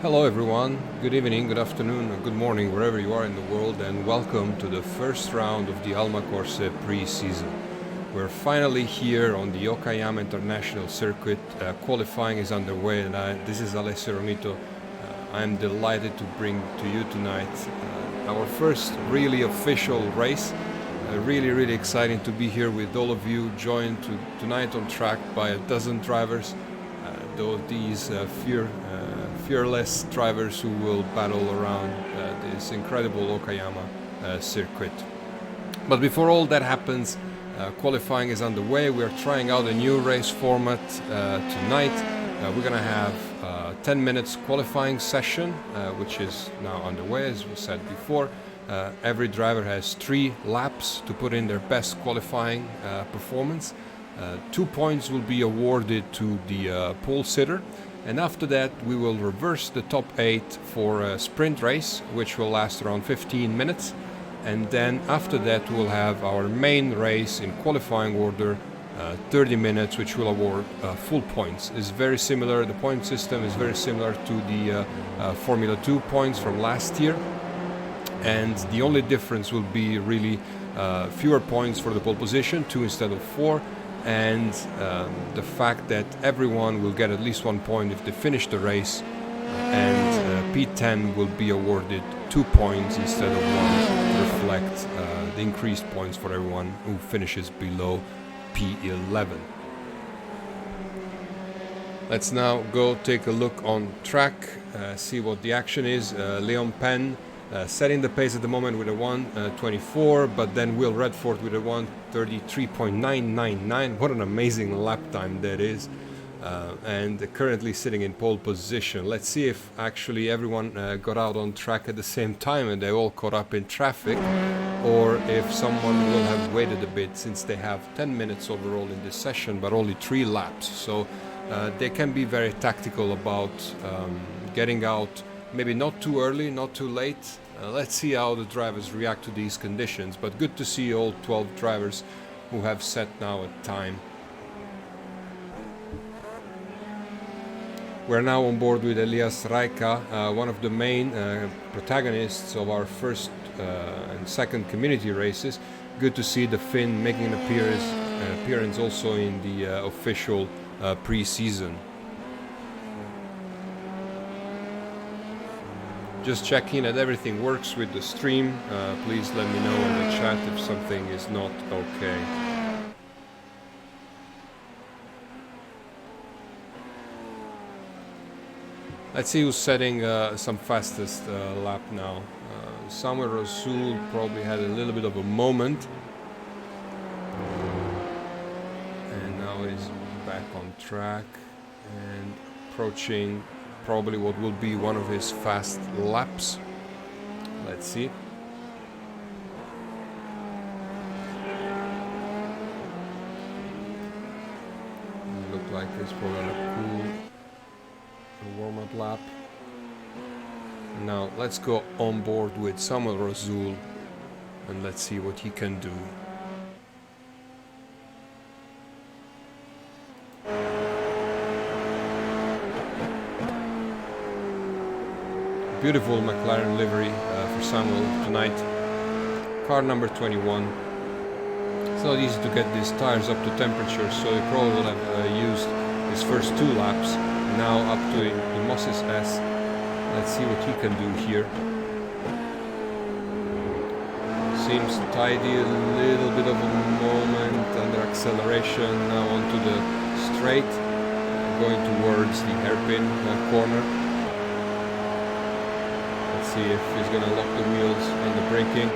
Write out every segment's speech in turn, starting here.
Hello everyone, good evening, good afternoon, or good morning, wherever you are in the world, and welcome to the first round of the Alma Corse Pre-season. We're finally here on the Okayama International Circuit. Qualifying is underway, and this is Alessio Romito. I'm delighted to bring to you tonight our first really official race. Really exciting to be here with all of you, joined tonight on track by a dozen drivers. These fearless drivers who will battle around this incredible Okayama circuit. But before all that happens, qualifying is underway. We are trying out a new race format tonight. We're going to have a 10 minutes qualifying session, which is now underway, as we said before. Every driver has 3 laps to put in their best qualifying performance. 2 points will be awarded to the pole sitter, and after that we will reverse the top 8 for a sprint race, which will last around 15 minutes, and then after that we'll have our main race in qualifying order, 30 minutes, which will award full points. It's very similar, the point system is very similar to the Formula 2 points from last year, and the only difference will be really fewer points for the pole position, 2 instead of 4, and the fact that everyone will get at least 1 point if they finish the race, and P10 will be awarded 2 points instead of 1 to reflect the increased points for everyone who finishes below P11. Let's now go take a look on track, see what the action is. Leon Penn setting the pace at the moment with a 1:24, but then Will Redford with a 1:33.999. What an amazing lap time that is, and currently sitting in pole position. Let's see if actually everyone got out on track at the same time and they all caught up in traffic, or if someone will have waited a bit, since they have 10 minutes overall in this session but only 3 laps. So they can be very tactical about getting out, maybe not too early, not too late. Let's see how the drivers react to these conditions, but good to see all 12 drivers who have set now a time. We're now on board with Elias Raika, one of the main protagonists of our first and second community races. Good to see the Finn making an appearance also in the official pre-season. Just checking that everything works with the stream. Please let me know in the chat if something is not okay. Let's see who's setting some fastest lap now. Samuel Rasul probably had a little bit of a moment, and now he's back on track and approaching probably what will be one of his fast laps. Let's see. Look like it's probably a cool warm-up lap. Now let's go on board with Samuel Rasul and let's see what he can do. Beautiful McLaren livery for Samuel tonight. Car number 21. It's not easy to get these tires up to temperature, so he probably will have used his first 2 laps. Now up to the Moses S. Let's see what he can do here. Seems tidy, a little bit of a moment under acceleration. Now onto the straight, going towards the hairpin corner. See if he's going to lock the wheels and the braking.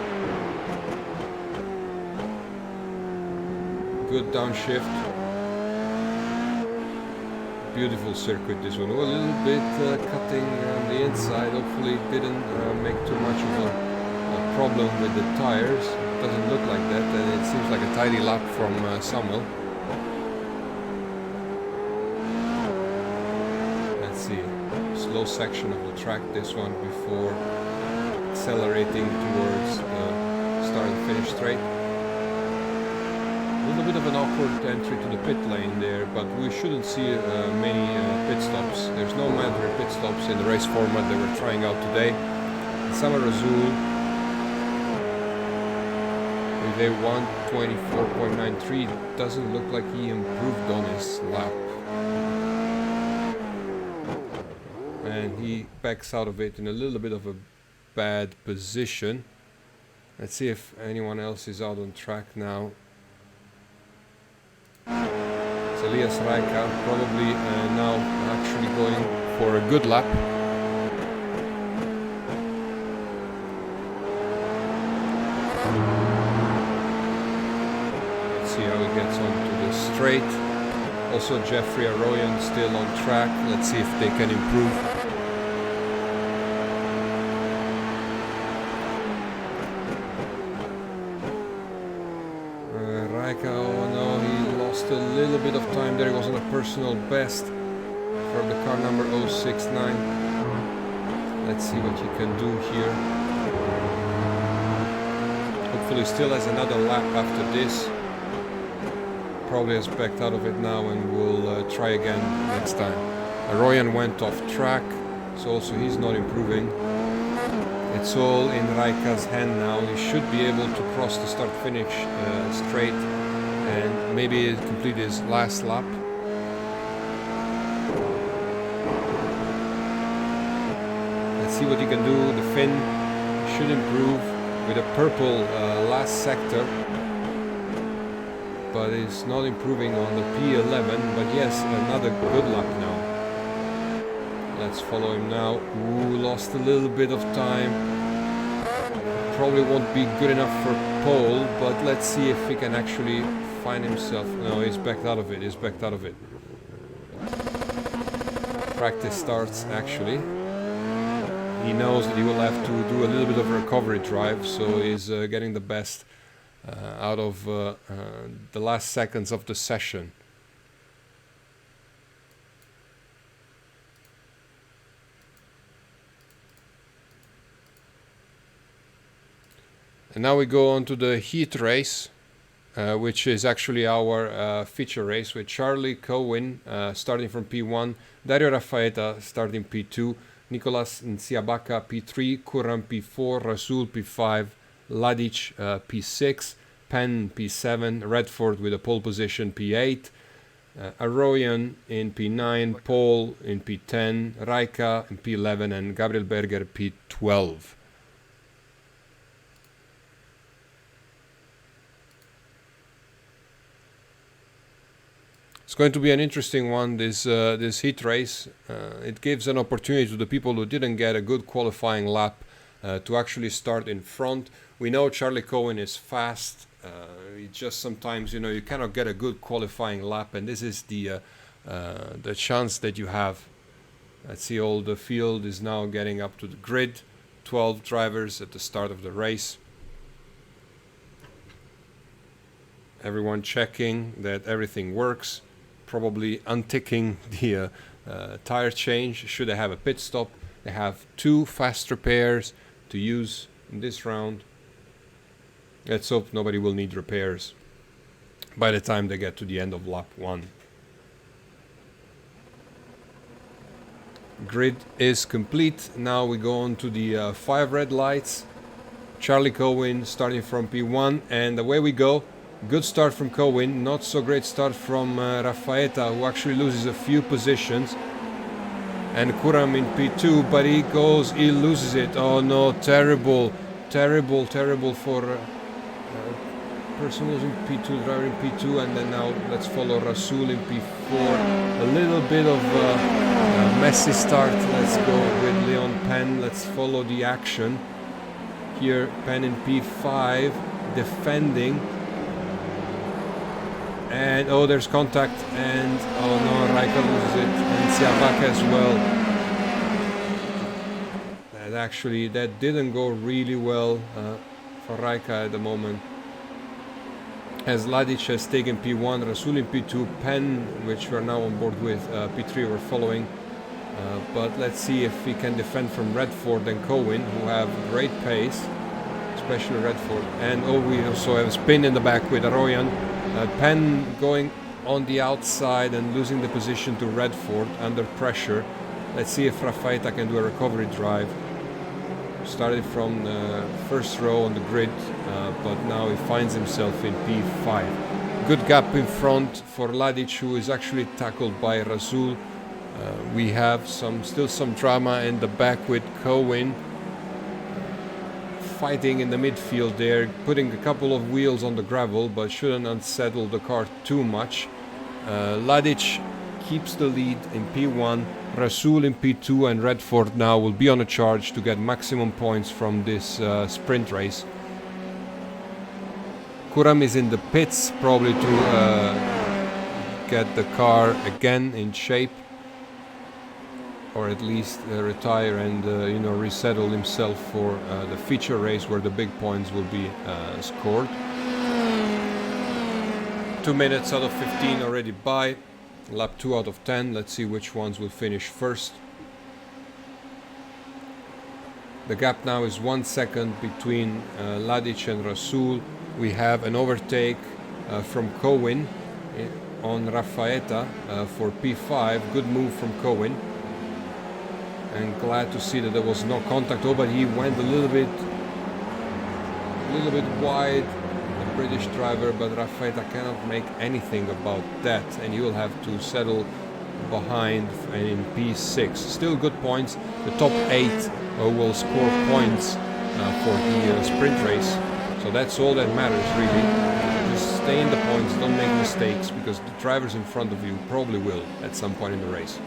Good downshift. Beautiful circuit, this one. A little bit cutting on the inside. Hopefully it didn't make too much of a problem with the tires. It doesn't look like that, and it seems like a tidy lap from Samuel. Let's see. Slow section of the track, this one, before accelerating towards the start and finish straight. A little bit of an awkward entry to the pit lane there, but we shouldn't see many pit stops. There's no mandatory pit pit stops in the race format they were trying out today. Sama Razul with a 1:24.93, doesn't look like he improved on his lap. And he backs out of it in a little bit of a bad position. Let's see if anyone else is out on track now. It's Elias Raika, probably now actually going for a good lap. Let's see how he gets onto the straight. Also Jeffrey Arroyan still on track. Let's see if they can improve. Raika, oh no, he lost a little bit of time there. He was on a personal best for the car number 069. Let's see what he can do here. Hopefully he still has another lap after this. Probably has backed out of it now and will try again next time. Arroyan went off track, so also he's not improving. It's all in Raika's hand now. He should be able to cross the start-finish straight and maybe complete his last lap. Let's see what he can do. The Finn should improve with a purple last sector, but is not improving on the P11, but yes, another good lap now. Let's follow him now. Ooh, lost a little bit of time. Probably won't be good enough for pole, but let's see if he can actually find himself. No, he's backed out of it. He's backed out of it. Practice starts actually. He knows that he will have to do a little bit of a recovery drive, so he's getting the best out of the last seconds of the session. And now we go on to the heat race, which is actually our feature race with Charlie Cohen starting from P1, Dario Raffaetta starting P2, Nicolas Nsiabaka P3, Kuram P4, Rasul P5, Ladic P6, Penn P7, Redford with a pole position P8, Arroyan in P9, Paul in P10, Raika in P11 and Gabriel Berger P12. It's going to be an interesting one, this heat race. It gives an opportunity to the people who didn't get a good qualifying lap to actually start in front. We know Charlie Cohen is fast. Just sometimes, you know, you cannot get a good qualifying lap, and this is the chance that you have. Let's see, all the field is now getting up to the grid. 12 drivers at the start of the race. Everyone checking that everything works. Probably unticking the tire change. Should they have a pit stop? They have 2 fast repairs to use in this round. Let's hope nobody will need repairs by the time they get to the end of lap 1. Grid is complete. Now we go on to the 5 red lights. Charlie Cohen starting from P1, and away we go. Good start from Cohen, not so great start from Raffaetta, who actually loses a few positions. And Kuram in P2, but he loses it. Oh no, terrible for person losing P2, driver in P2, and then now let's follow Rasul in P4. A little bit of a messy start. Let's go with Leon Penn. Let's follow the action. Here, Penn in P5, defending. And oh, there's contact, and oh no, Raika loses it, and Siabaka as well. That didn't go really well for Raika at the moment. As Ladic has taken P1, Rasul in P2, Penn, which we're now on board with, P3 we're following. But let's see if he can defend from Redford and Cohen, who have great pace, especially Redford. And oh, we also have a spin in the back with Arroyan. Penn going on the outside and losing the position to Redford under pressure. Let's see if Raffaetta can do a recovery drive. Started from the first row on the grid, but now he finds himself in P5. Good gap in front for Ladic, who is actually tackled by Rasul. We have still some drama in the back with Cohen fighting in the midfield there, putting a couple of wheels on the gravel, but shouldn't unsettle the car too much. Ladic keeps the lead in P1, Rasul in P2, and Redford now will be on a charge to get maximum points from this sprint race. Kuram is in the pits, probably to get the car again in shape, or at least retire and resettle himself for the feature race where the big points will be scored. 2 minutes out of 15 already by. Lap 2 out of 10. Let's see which ones will finish first. The gap now is 1 second between Ladic and Rasul. We have an overtake from Cohen on Raffaetta for P5. Good move from Cohen. And glad to see that there was no contact. Oh, but he went a little bit wide, the British driver, but Raffaetta cannot make anything about that, and he will have to settle behind and in P6. Still good points. The top 8 will score points for the sprint race. So that's all that matters, really. Just stay in the points, don't make mistakes, because the drivers in front of you probably will at some point in the race.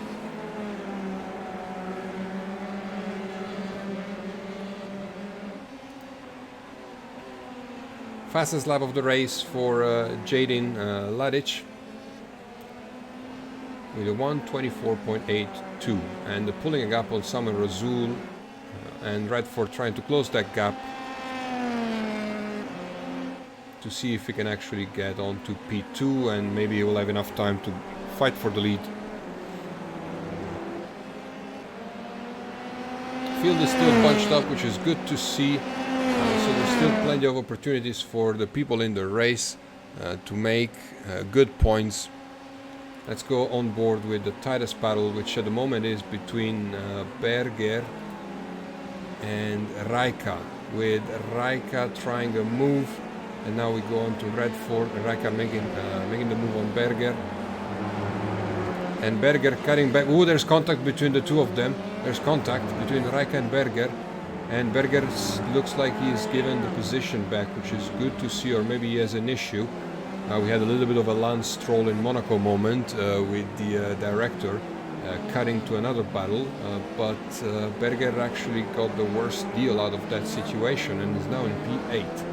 Fastest lap of the race for Jadin Ladic with a 1:24.82, and pulling a gap on Samuel Rasul and Redford trying to close that gap to see if he can actually get on to P2, and maybe he will have enough time to fight for the lead. Field is still bunched up, which is good to see. So there's still plenty of opportunities for the people in the race to make good points. Let's go on board with the tightest battle, which at the moment is between Berger and Raika, with Raika trying a move, and now we go on to Redford. Raika making the move on Berger, and Berger cutting back. Oh, there's contact between the two of them. There's contact between Raika and Berger. And Berger looks like he's given the position back, which is good to see, or maybe he has an issue. We had a little bit of a Lance Stroll in Monaco moment with the director cutting to another battle, but Berger actually got the worst deal out of that situation and is now in P8.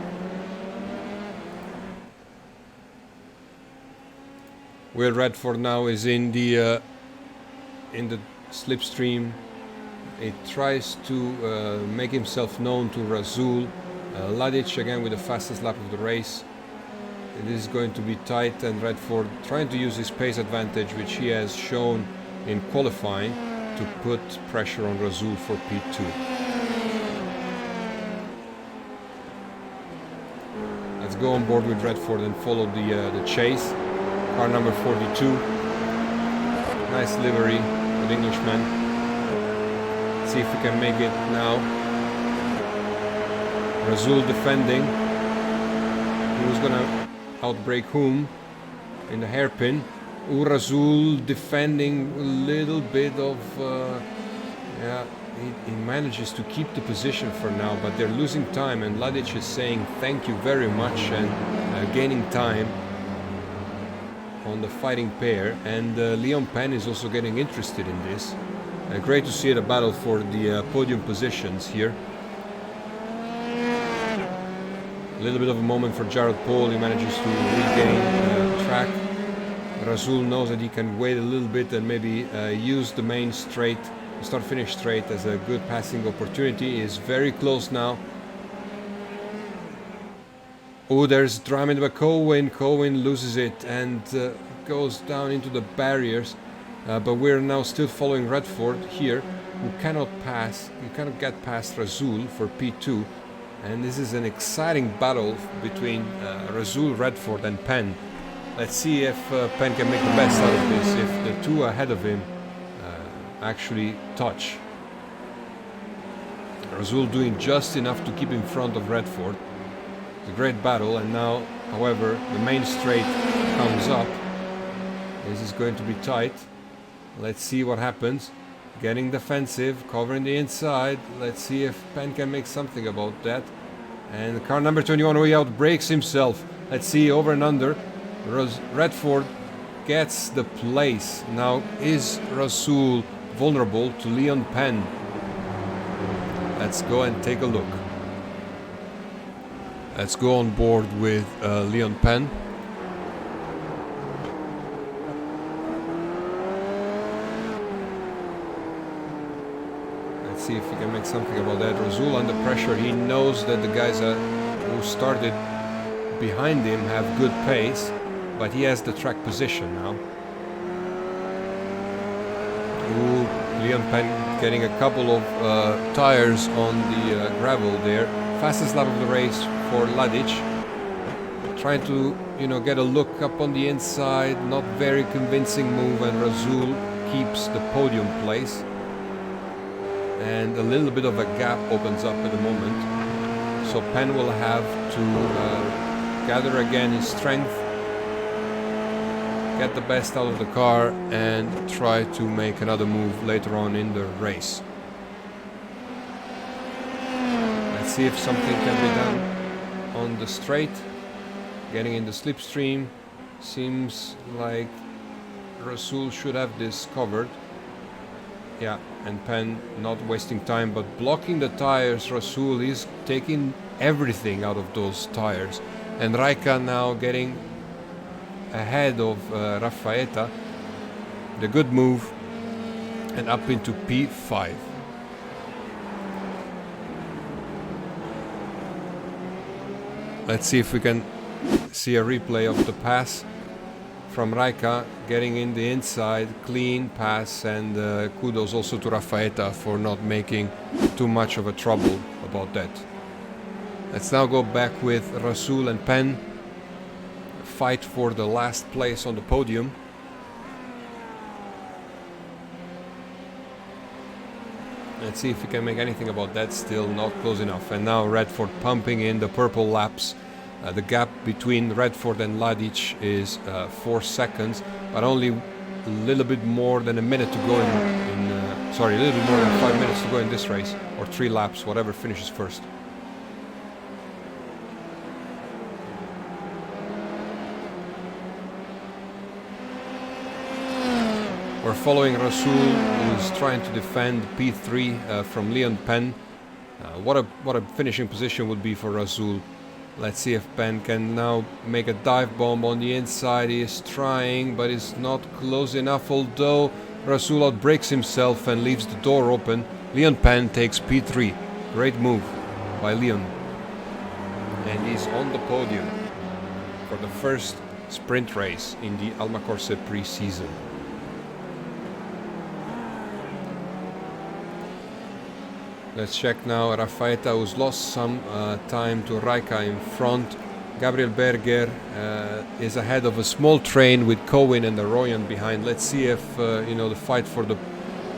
Will Redford now is in the slipstream. It tries to make himself known to Rasul. Ladic again with the fastest lap of the race. It is going to be tight, and Redford trying to use his pace advantage, which he has shown in qualifying, to put pressure on Rasul for P2. Let's go on board with Redford and follow the chase. Car number 42. Nice livery with Englishman. See if we can make it now. Rasul defending. Who's gonna outbrake whom in the hairpin? Rasul defending a little bit of he manages to keep the position for now, but they're losing time, and Ladic is saying thank you very much and gaining time on the fighting pair, and Leon Penn is also getting interested in this. Great to see the battle for the podium positions here. A little bit of a moment for Jared Paul. He manages to regain track. Rasul knows that he can wait a little bit and maybe use the main straight, start-finish straight, as a good passing opportunity. He is very close now. Oh, there's drama in the back. Cohen loses it and goes down into the barriers. But we're now still following Redford here, who cannot get past Rasul for P2. And this is an exciting battle between Rasul, Redford and Penn. Let's see if Penn can make the best out of this, if the two ahead of him actually touch. Rasul doing just enough to keep in front of Redford. It's a great battle, and now, however, the main straight comes up. This is going to be tight. Let's see what happens. Getting defensive, covering the inside. Let's see if Penn can make something about that. And car number 21 way out breaks himself. Let's see, over and under. Redford gets the place. Now, is Rasul vulnerable to Leon Penn? Let's go and take a look. Let's go on board with Leon Penn. Let's see if we can make something about that. Rasul under pressure. He knows that the guys who started behind him have good pace, but he has the track position now. Ooh, Leon Penn getting a couple of tires on the gravel there. Fastest lap of the race for Ladic. Trying to, get a look up on the inside. Not very convincing move, and Rasul keeps the podium place. And a little bit of a gap opens up at the moment. So Penn will have to gather again his strength, get the best out of the car, and try to make another move later on in the race. Let's see if something can be done on the straight. Getting in the slipstream. Seems like Rasul should have this covered. Yeah, and Penn not wasting time, but blocking the tires. Rasul is taking everything out of those tires. And Raika now getting ahead of Raffaetta. The good move, and up into P5. Let's see if we can see a replay of the pass from Raika, getting in the inside, clean pass, and kudos also to Raffaetta for not making too much of a trouble about that. Let's now go back with Rasul and Penn. Fight for the last place on the podium. Let's see if we can make anything about that. Still not close enough. And now Redford pumping in the purple laps. The gap between Redford and Ladic is 4 seconds, but only a little bit more than a minute to go sorry, a little bit more than 5 minutes to go in this race, or 3 laps, whatever finishes first. We're following Rasul, who's trying to defend P3 from Leon Penn. What a finishing position would be for Rasul. Let's see if Penn can now make a dive bomb on the inside. He is trying, but is not close enough, although Rasul outbrakes himself and leaves the door open. Leon Penn takes P3. Great move by Leon. And he's on the podium for the first sprint race in the Alma Corse Pre-season. Let's check now Raffaetta, who's lost some time to Raika in front. Gabriel Berger is ahead of a small train with Cohen and Arroyon behind. Let's see if the fight for the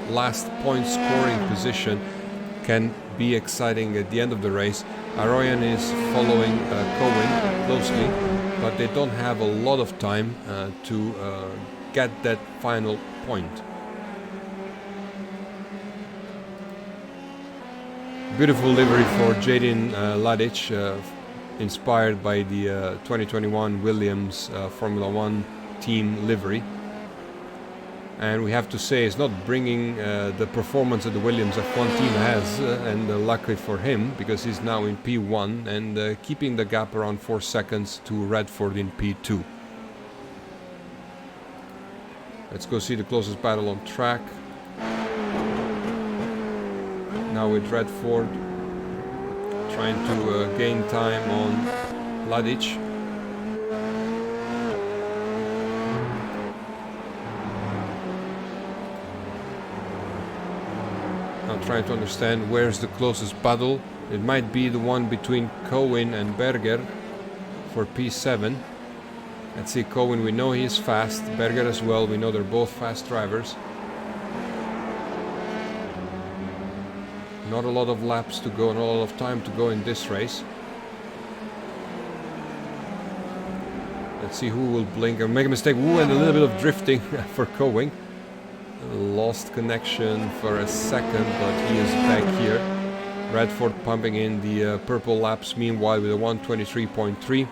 last point scoring position can be exciting at the end of the race. Arroyon is following Cohen closely, but they don't have a lot of time to get that final point. Beautiful livery for Jaden Ladic, inspired by the 2021 Williams Formula One team livery. And we have to say, it's not bringing the performance that the Williams F1 team has, and luckily for him, because he's now in P1 and keeping the gap around 4 seconds to Redford in P2. Let's go see the closest battle on track. Now with Redford trying to gain time on Ladic. Now trying to understand where's the closest battle. It might be the one between Cohen and Berger for P7. Let's see, Cohen, we know he is fast. Berger as well, we know they're both fast drivers. Not a lot of laps to go, not a lot of time to go in this race. Let's see who will blink or make a mistake. Ooh, and a little bit of drifting for Cohen. Lost connection for a second, but he is back here. Redford pumping in the purple laps, meanwhile with a 123.3.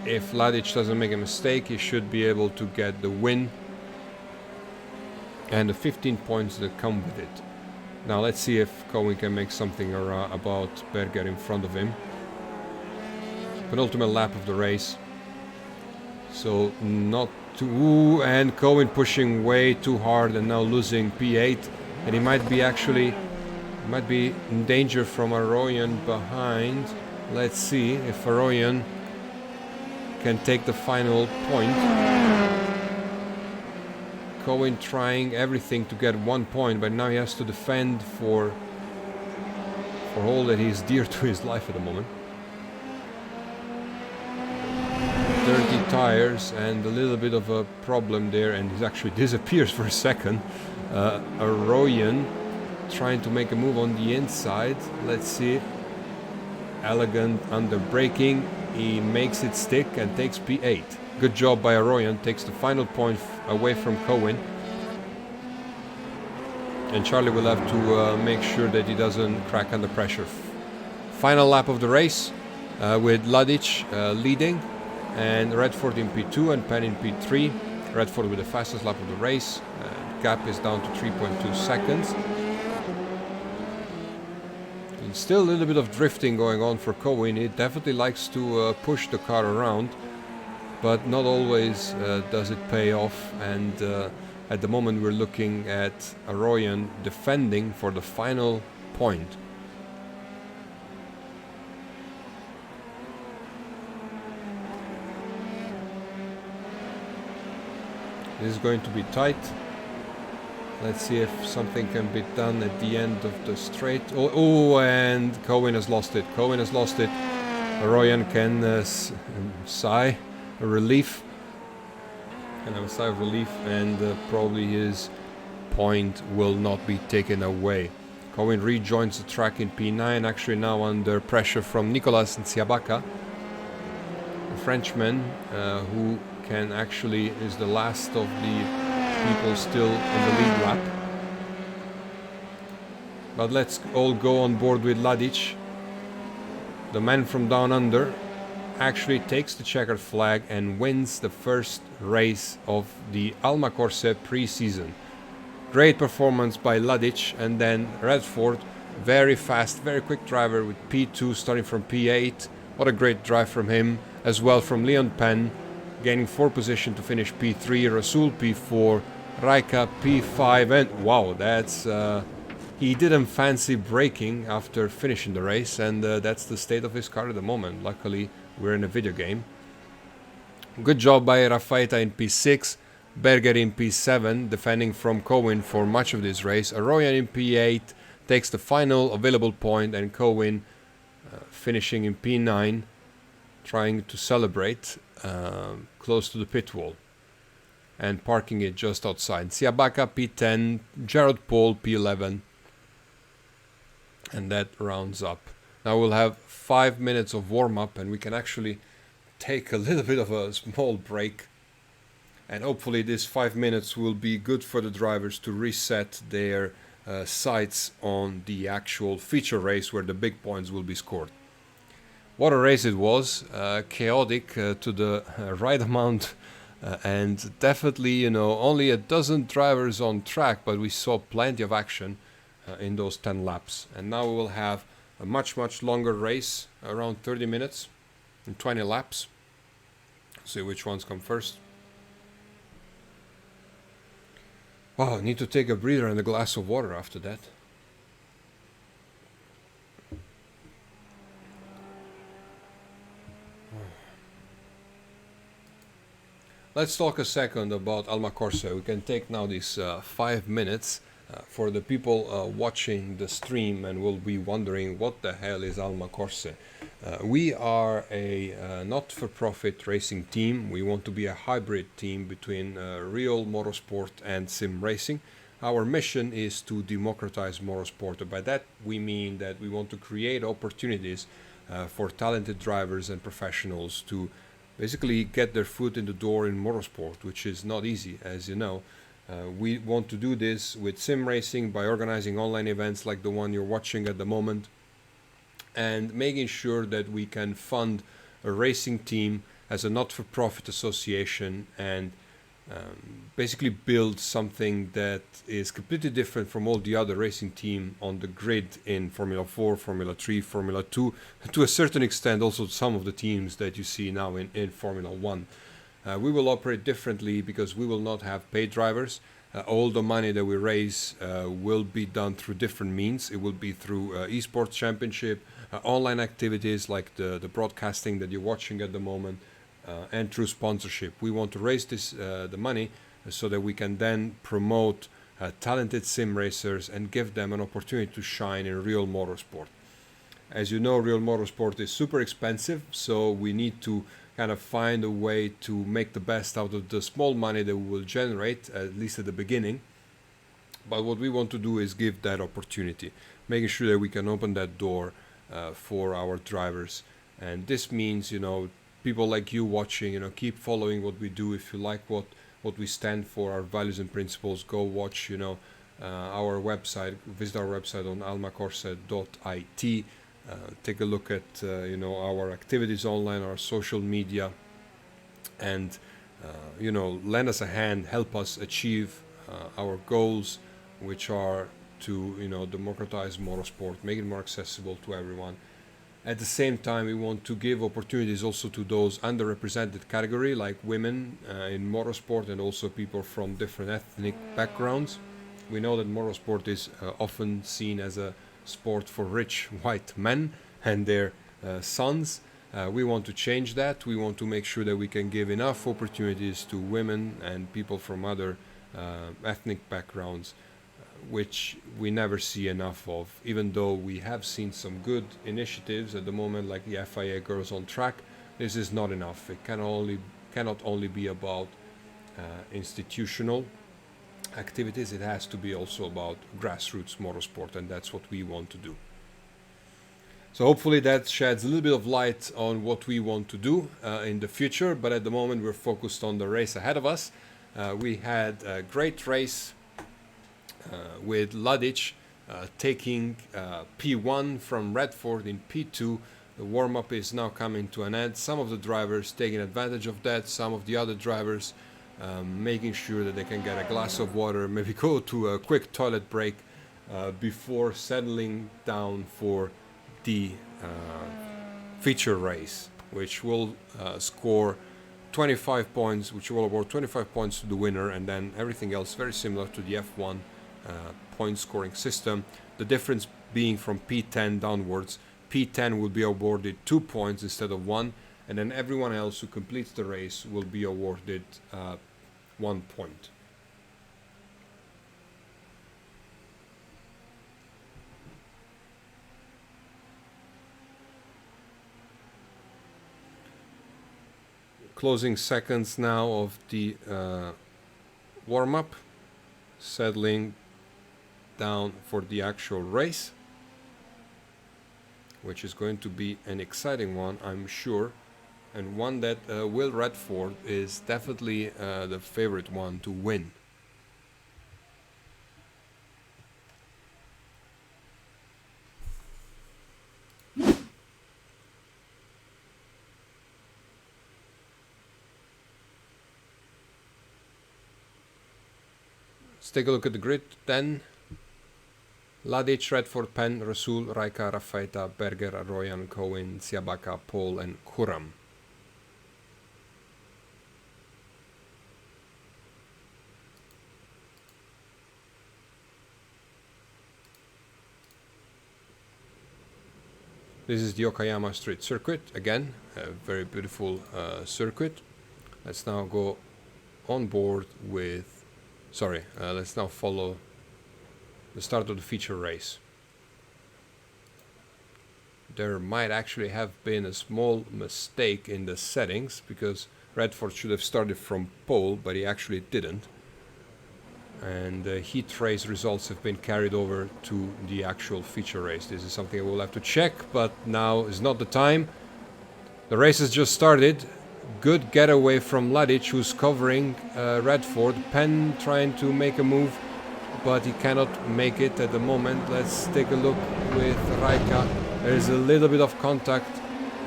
If Ladic doesn't make a mistake, he should be able to get the win. And the 15 points that come with it. Now let's see if Cohen can make something about Berger in front of him. Penultimate lap of the race. So not too... Ooh, and Cohen pushing way too hard and now losing P8. And he might be in danger from Arroyon behind. Let's see if Arroyon can take the final point. Cohen trying everything to get 1 point, but now he has to defend for all that is dear to his life at the moment. Dirty tires and a little bit of a problem there, and he actually disappears for a second. Arroyon trying to make a move on the inside. Let's see. Elegant under braking. He makes it stick and takes P8. Good job by Arroyon. Takes the final point away from Cohen. And Charlie will have to make sure that he doesn't crack under pressure. Final lap of the race with Ladic leading. And Redford in P2 and Penn in P3. Redford with the fastest lap of the race. Gap is down to 3.2 seconds. And still a little bit of drifting going on for Cohen. He definitely likes to push the car around, but not always does it pay off. And at the moment we're looking at Arroyon defending for the final point. This is going to be tight. Let's see if something can be done at the end of the straight. Oh, and Cohen has lost it. Cohen has lost it. Arroyon can sigh a relief. Can have a sigh of relief, and probably his point will not be taken away. Cohen rejoins the track in P9, actually now under pressure from Nicolas Nsiabaka, a Frenchman who can actually is the last of the people still in the lead lap. But let's all go on board with Ladic. The man from down under actually takes the checkered flag and wins the first race of the Alma Corse Pre-season. Great performance by Ladic, and then Redford, very fast, very quick driver with P2 starting from P8. What a great drive from him, as well from Leon Penn, gaining 4th position to finish P3, Rasul P4, Raika P5, and wow, that's he didn't fancy braking after finishing the race, and that's the state of his car at the moment. Luckily, we're in a video game. Good job by Rafaeta in P6, Berger in P7, defending from Cohen for much of this race. Arroyon in P8 takes the final available point, and Cohen finishing in P9, trying to celebrate close to the pit wall and parking it just outside. Siabaka P10, Gerald Paul P11, and that rounds up. Now we'll have 5 minutes of warm-up, and we can actually take a little bit of a small break, and hopefully this 5 minutes will be good for the drivers to reset their sights on the actual feature race where the big points will be scored. What a race it was, chaotic to the right amount, and definitely, you know, only a dozen drivers on track, but we saw plenty of action in those 10 laps. And now we will have a much longer race, around 30 minutes and 20 laps. See which ones come first. Wow, I need to take a breather and a glass of water after that. Let's talk a second about Alma Corse. We can take now these 5 minutes for the people watching the stream and will be wondering what the hell is Alma Corse. We are a not-for-profit racing team. We want to be a hybrid team between real motorsport and sim racing. Our mission is to democratize motorsport. And by that, we mean that we want to create opportunities for talented drivers and professionals to basically get their foot in the door in motorsport, which is not easy, as you know. We want to do this with sim racing by organizing online events like the one you're watching at the moment, and making sure that we can fund a racing team as a not-for-profit association, and basically build something that is completely different from all the other racing team on the grid in Formula 4, Formula 3, Formula 2, to a certain extent also some of the teams that you see now in Formula 1. We will operate differently because we will not have paid drivers. All the money that we raise will be done through different means. It will be through esports championship, online activities like the broadcasting that you're watching at the moment, and through sponsorship. We want to raise the money so that we can then promote talented sim racers and give them an opportunity to shine in real motorsport. As you know, real motorsport is super expensive, so we need to kind of find a way to make the best out of the small money that we will generate, at least at the beginning. But what we want to do is give that opportunity, making sure that we can open that door for our drivers. And this means, people like you watching, keep following what we do. If you like what we stand for, our values and principles, go watch, our website, visit our website on almacorse.it. Take a look at our activities online, our social media, and lend us a hand, help us achieve our goals, which are to democratize motorsport, make it more accessible to everyone. At the same time, we want to give opportunities also to those underrepresented category, like women in motorsport, and also people from different ethnic backgrounds. We know that motorsport is often seen as a sport for rich white men and their sons. We want to change that. We want to make sure that we can give enough opportunities to women and people from other ethnic backgrounds, which we never see enough of, even though we have seen some good initiatives at the moment, like the FIA Girls on Track. This is not enough. It cannot only be about institutional activities. It has to be also about grassroots motorsport, and that's what we want to do. So hopefully that sheds a little bit of light on what we want to do in the future, but at the moment we're focused on the race ahead of us. We had a great race with Ladic taking P1 from Redford in P2. The warm-up is now coming to an end. Some of the drivers taking advantage of that, some of the other drivers making sure that they can get a glass of water, maybe go to a quick toilet break before settling down for the feature race, which will score 25 points, which will award 25 points to the winner, and then everything else very similar to the F1 point scoring system. The difference being from P10 downwards, P10 will be awarded 2 points instead of 1, and then everyone else who completes the race will be awarded 1 point. Closing seconds now of the warm-up, settling down for the actual race, which is going to be an exciting one, I'm sure, and one that Will Redford is definitely the favorite one to win. Let's take a look at the grid then. Ladic, Redford, Penn, Rasul, Raika, Rafaeta, Berger, Arroyan, Cohen, Siabaka, Paul, and Khurram. This is the Okayama Street Circuit, again, a very beautiful circuit. Let's now go on board with, let's now follow the start of the feature race. There might actually have been a small mistake in the settings, because Redford should have started from pole, but he actually didn't. and heat race results have been carried over to the actual feature race. This is something I will have to check, but now is not the time. The race has just started. Good getaway from Ladic, who's covering Redford. Penn trying to make a move, but he cannot make it at the moment. Let's take a look with Raika. There's a little bit of contact,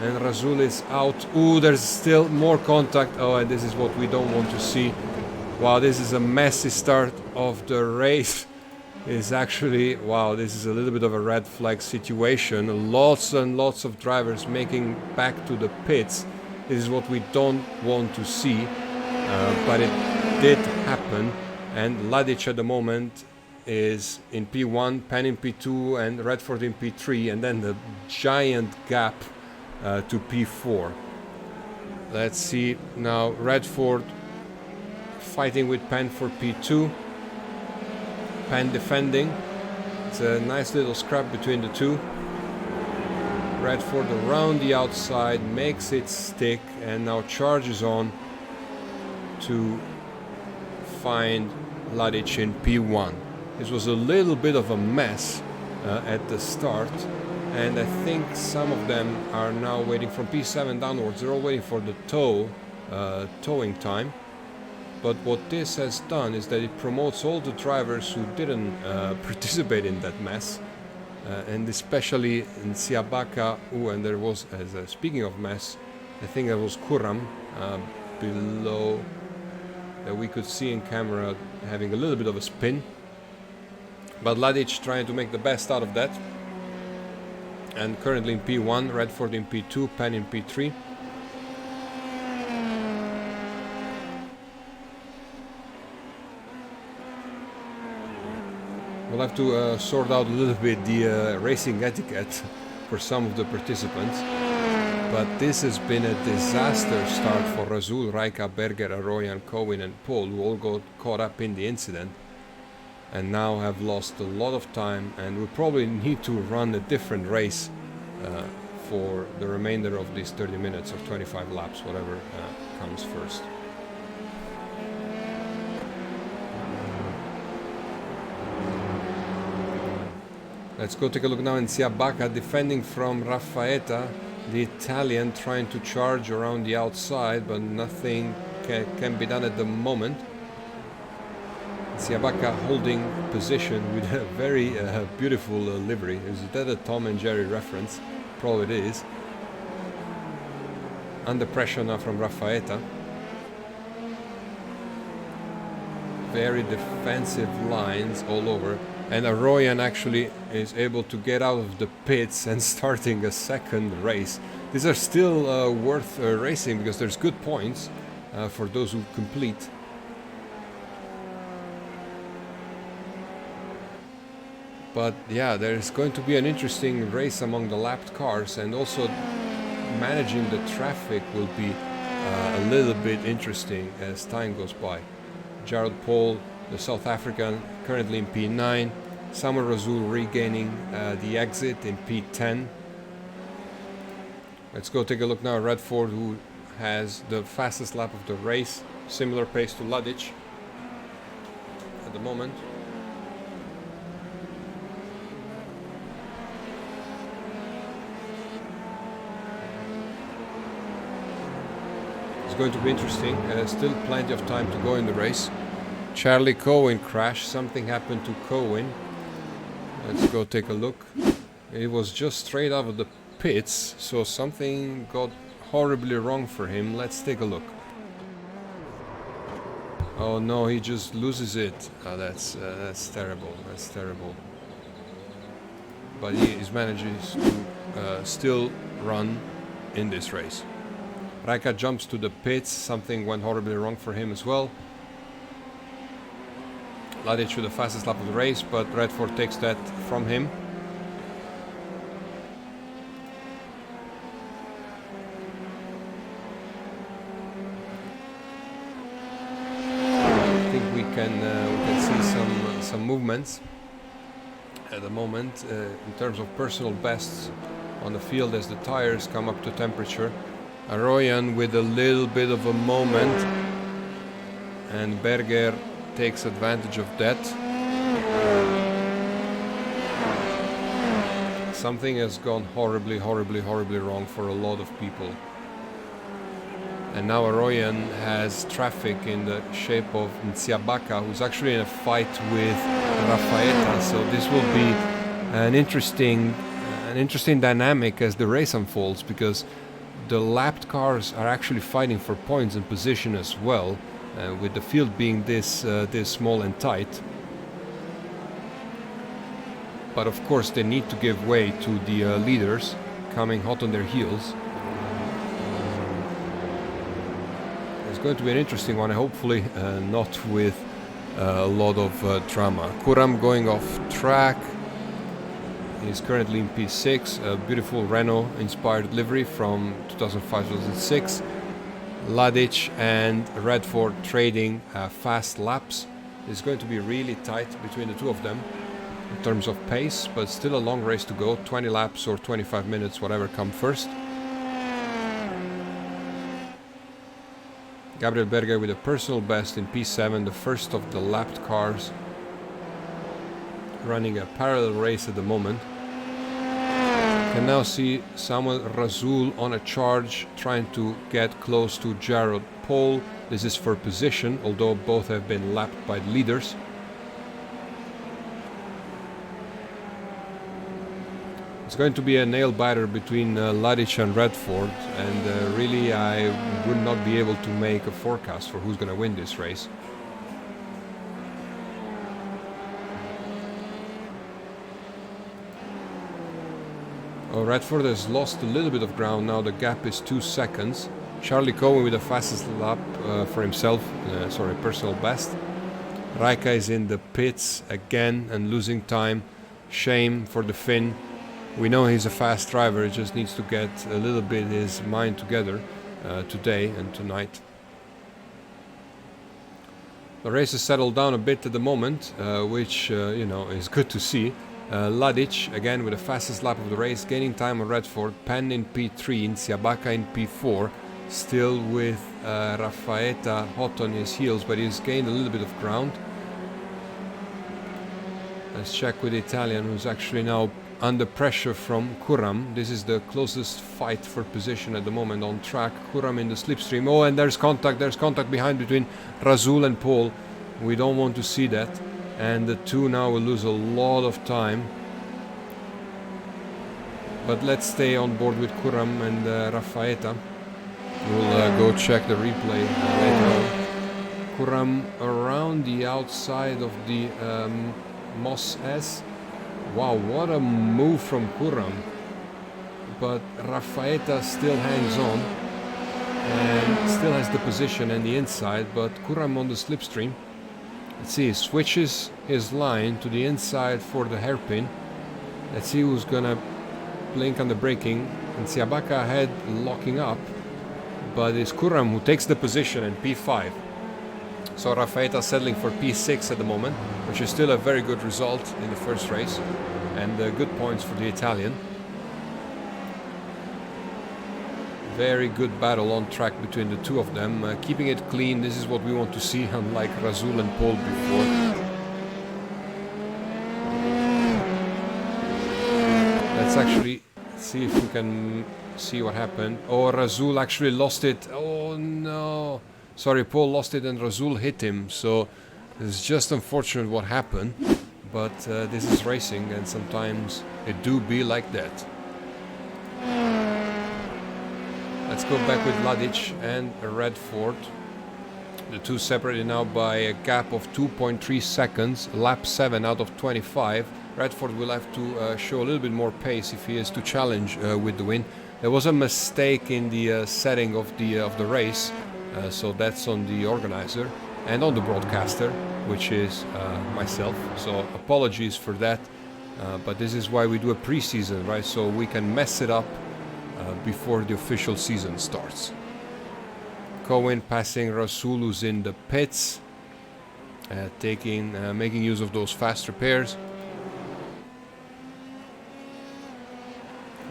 and Razul is out. Ooh, there's still more contact. Oh, and this is what we don't want to see. Wow, this is a messy start of the race. It's actually, wow, this is a little bit of a red flag situation. Lots and lots of drivers making back to the pits. This is what we don't want to see, but it did happen. And Ladic at the moment is in P1, Penn in P2, and Redford in P3, and then the giant gap to P4. Let's see now, Redford fighting with Penn for P2. Penn defending. It's a nice little scrap between the two. Redford around the outside, makes it stick, and now charges on to find Ladic in P1. This was a little bit of a mess at the start, and I think some of them are now waiting from P7 downwards. They're all waiting for the towing time. But what this has done is that it promotes all the drivers who didn't participate in that mess, and especially in Siabaka. And there was, speaking of mess, I think there was Kuram below that we could see in camera having a little bit of a spin. But Ladic trying to make the best out of that. And currently in P1, Redford in P2, Penn in P3. We'll have to sort out a little bit the racing etiquette for some of the participants. But this has been a disaster start for Razul, Raika, Berger, Arroyan, Cohen and Paul, who all got caught up in the incident and now have lost a lot of time, and we probably need to run a different race for the remainder of these 30 minutes or 25 laps, whatever comes first. Let's go take a look now in Siabaka, defending from Raffaetta, the Italian trying to charge around the outside, but nothing can be done at the moment. Siabaka holding position with a very beautiful livery. Is that a Tom and Jerry reference? Probably it is. Under pressure now from Raffaetta. Very defensive lines all over. And Arroyan actually is able to get out of the pits and starting a second race. These are still worth racing because there's good points for those who complete. But yeah, there's going to be an interesting race among the lapped cars, and also managing the traffic will be a little bit interesting as time goes by. Jared Paul, the South African, currently in P9. Samuel Razul regaining the exit in P10. Let's go take a look now at Redford, who has the fastest lap of the race. Similar pace to Ladic at the moment. It's going to be interesting. Still plenty of time to go in the race. Charlie Cohen crashed. Something happened to Cohen. Let's go take a look. It was just straight out of the pits, so something got horribly wrong for him. Let's take a look. Oh no, he just loses it. Oh, that's terrible. That's terrible. But he manages to still run in this race. Raika jumps to the pits. Something went horribly wrong for him as well. Ladic with the fastest lap of the race, but Redford takes that from him. I think we can see some movements at the moment in terms of personal bests on the field as the tires come up to temperature. Arroyan with a little bit of a moment, and Berger takes advantage of that. Something has gone horribly wrong for a lot of people. And now Arroyan has traffic in the shape of Ntsiabaka, who's actually in a fight with Rafaeta. So this will be an interesting dynamic as the race unfolds, because the lapped cars are actually fighting for points and position as well, with the field being this small and tight. But of course they need to give way to the leaders coming hot on their heels. Going to be an interesting one, hopefully not with a lot of drama. Khurram going off track. He's currently in P6, a beautiful Renault inspired livery from 2005-2006. Ladic and Redford trading fast laps. It's going to be really tight between the two of them in terms of pace, but still a long race to go, 20 laps or 25 minutes, whatever comes first. Gabriel Berger with a personal best in P7, the first of the lapped cars, running a parallel race at the moment. Can now see Samuel Razul on a charge, trying to get close to Jared Pole. This is for position, although both have been lapped by the leaders. It's going to be a nail-biter between Ladic and Redford, and really I would not be able to make a forecast for who's going to win this race. Oh, Redford has lost a little bit of ground now, the gap is 2 seconds. Charlie Cohen with the fastest lap for himself, personal best. Raika is in the pits again and losing time. Shame for the Finn. We know he's a fast driver, he just needs to get a little bit his mind together today and tonight. The race has settled down a bit at the moment, which is good to see. Ladic again with the fastest lap of the race, gaining time on Redford. Penn in P3, Ntsiabaka in P4, still with Rafaeta hot on his heels, but he's gained a little bit of ground. Let's check with the Italian, who's actually now under pressure from Khurram. This is the closest fight for position at the moment on track. Khurram in the slipstream. Oh, and there's contact behind between Razul and Paul. We don't want to see that. And the two now will lose a lot of time. But let's stay on board with Khurram and Rafaeta. We'll go check the replay later on. Khurram around the outside of the Moss S. Wow, what a move from Khurram. But Rafaeta still hangs on and still has the position and the inside, but Khurram on the slipstream. Let's see, he switches his line to the inside for the hairpin. Let's see who's gonna blink on the braking. And Ntsiabaka ahead locking up, but it's Khurram who takes the position in P5. So Rafaeta settling for P6 at the moment, which is still a very good result in the first race, and good points for the Italian. Very good battle on track between the two of them, keeping it clean. This is what we want to see, unlike Razul and Paul before. Let's actually see if we can see what happened. Oh, Razul actually lost it. Oh no. Sorry, Paul lost it and Razul hit him, so it's just unfortunate what happened, but this is racing and sometimes it do be like that. Let's go back with Ladic and Redford. The two separated now by a gap of 2.3 seconds, lap 7 out of 25. Redford will have to show a little bit more pace if he is to challenge with the win. There was a mistake in the setting of the race. So that's on the organizer and on the broadcaster, which is myself. So apologies for that, but this is why we do a pre-season, right? So we can mess it up before the official season starts. Cohen passing Rasul, who's in the pits, making use of those fast repairs.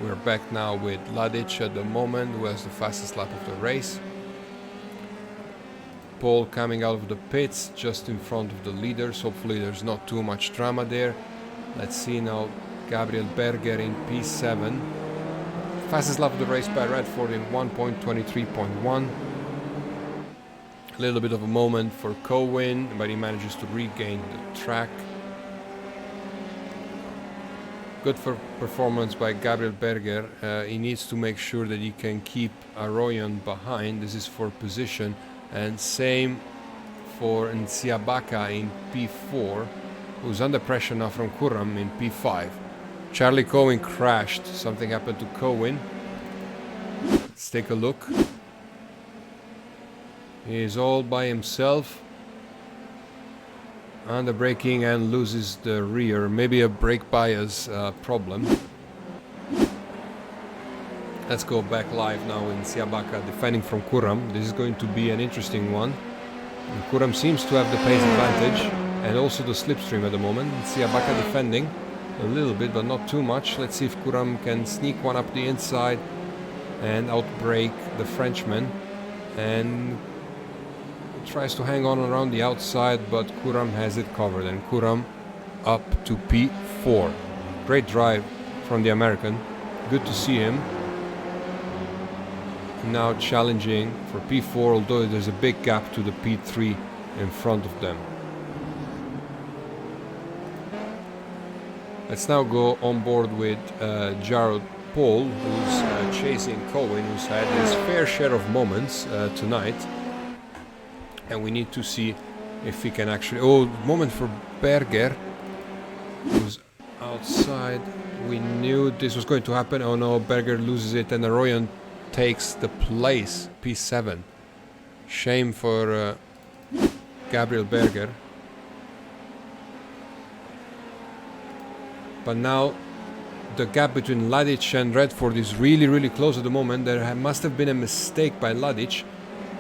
We're back now with Ladic at the moment, who has the fastest lap of the race. Pole coming out of the pits just in front of the leaders. Hopefully there's not too much drama there. Let's see now Gabriel Berger in P7. Fastest lap of the race by Radford in 1.23.1. A little bit of a moment for Cohen, but he manages to regain the track. Good for performance by Gabriel Berger. He needs to make sure that he can keep Arroyon behind. This is for position. And same for Nsiabaka in P4, who's under pressure now from Khurram in P5. Charlie Cohen crashed. Something happened to Cohen. Let's take a look. He is all by himself. Under braking and loses the rear. Maybe a brake bias problem. Let's go back live now in Siabaka defending from Khurram. This is going to be an interesting one. And Khurram seems to have the pace advantage and also the slipstream at the moment. Siabaka defending a little bit, but not too much. Let's see if Khurram can sneak one up the inside and outbrake the Frenchman. And tries to hang on around the outside, but Khurram has it covered, and Khurram up to P4. Great drive from the American. Good to see him. Now challenging for P4, although there's a big gap to the P3 in front of them. Let's now go on board with Jared Paul, who's chasing Cohen, who's had his fair share of moments tonight. And we need to see if he can actually... Oh, moment for Berger, who's outside. We knew this was going to happen. Oh no, Berger loses it and Arroyon takes the place, P7. Shame for Gabriel Berger. But now the gap between Ladic and Radford is really close at the moment. There must have been a mistake by Ladic.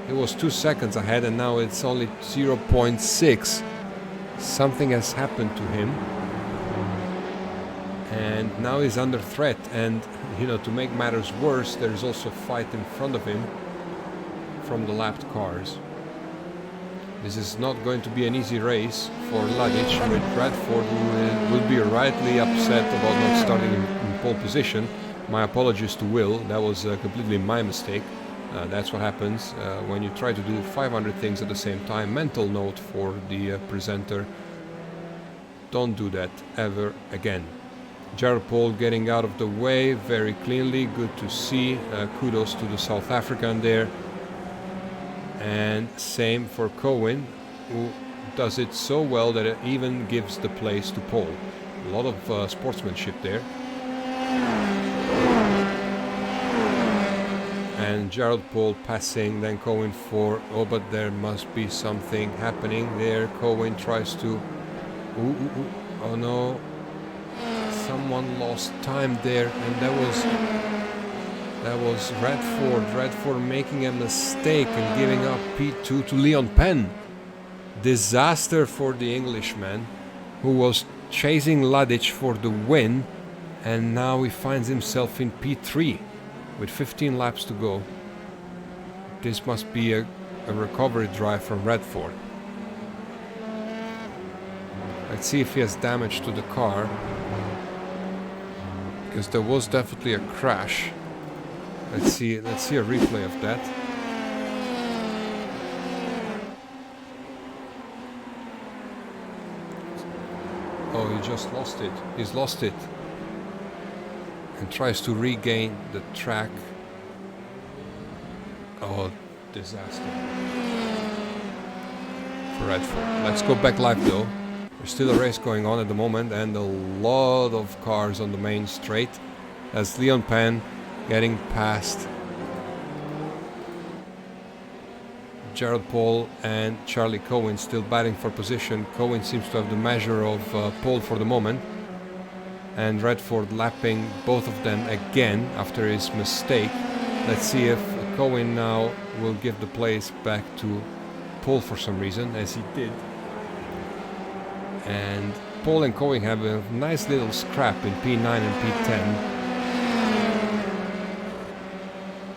It was 2 seconds ahead and now it's only 0.6. Something has happened to him. And now he's under threat. And, you know, to make matters worse, there's also a fight in front of him from the lapped cars. This is not going to be an easy race for Ladic with Radford, who will be rightly upset about not starting in pole position. My apologies to Will. That was completely my mistake. That's what happens when you try to do 500 things at the same time. Mental note for the presenter. Don't do that ever again. Jared Paul getting out of the way very cleanly. Good to see. Kudos to the South African there. And same for Cohen, who does it so well that it even gives the place to Paul. A lot of sportsmanship there. And Jared Paul passing, then Cohen for... Oh, but there must be something happening there. Cohen tries to... Oh no. Someone lost time there, and that was Radford. Radford making a mistake and giving up P2 to Leon Penn. Disaster for the Englishman, who was chasing Ladic for the win, and now he finds himself in P3 with 15 laps to go. This must be a recovery drive from Radford. Let's see if he has damage to the car, because there was definitely a crash. Let's see a replay of that. Oh, he just lost it. He's lost it. And tries to regain the track. Oh, disaster for Radford. Let's go back live though. There's still a race going on at the moment and a lot of cars on the main straight. As Leon Penn getting past Jared Paul and Charlie Cohen still batting for position. Cohen seems to have the measure of Paul for the moment. And Radford lapping both of them again after his mistake. Let's see if Cohen now will give the place back to Paul for some reason, as he did. And Paul and Cohen have a nice little scrap in P9 and P10.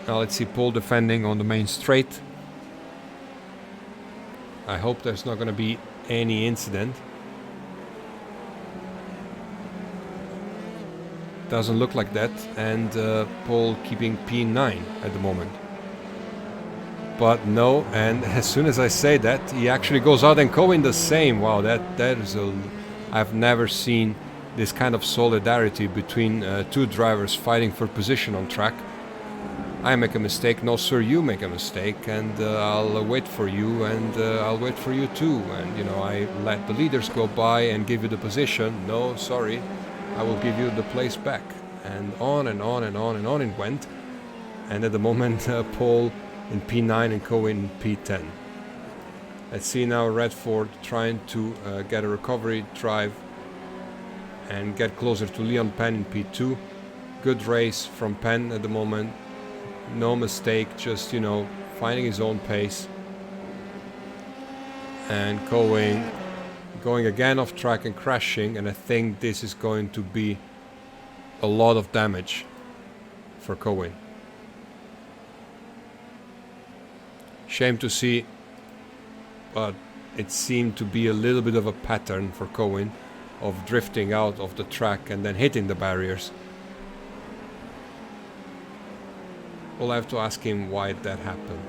Now let's see Paul defending on the main straight. I hope there's not going to be any incident. Doesn't look like that, and Paul keeping P9 at the moment. But no, and as soon as I say that, he actually goes out and Cohen the same. Wow, that is I've never seen this kind of solidarity between two drivers fighting for position on track. I make a mistake, no sir, you make a mistake, and I'll wait for you, and I'll wait for you too. And you know, I let the leaders go by and give you the position. No, sorry, I will give you the place back. And on and on and on and on it went. And at the moment, Paul in P9 and Cohen in P10. Let's see now Redford trying to get a recovery drive and get closer to Leon Penn in P2. Good race from Penn at the moment. No mistake, just, you know, finding his own pace. And Cohen going again off track and crashing, and I think this is going to be a lot of damage for Cohen. Shame to see, but it seemed to be a little bit of a pattern for Cohen of drifting out of the track and then hitting the barriers. We'll have to ask him why that happened.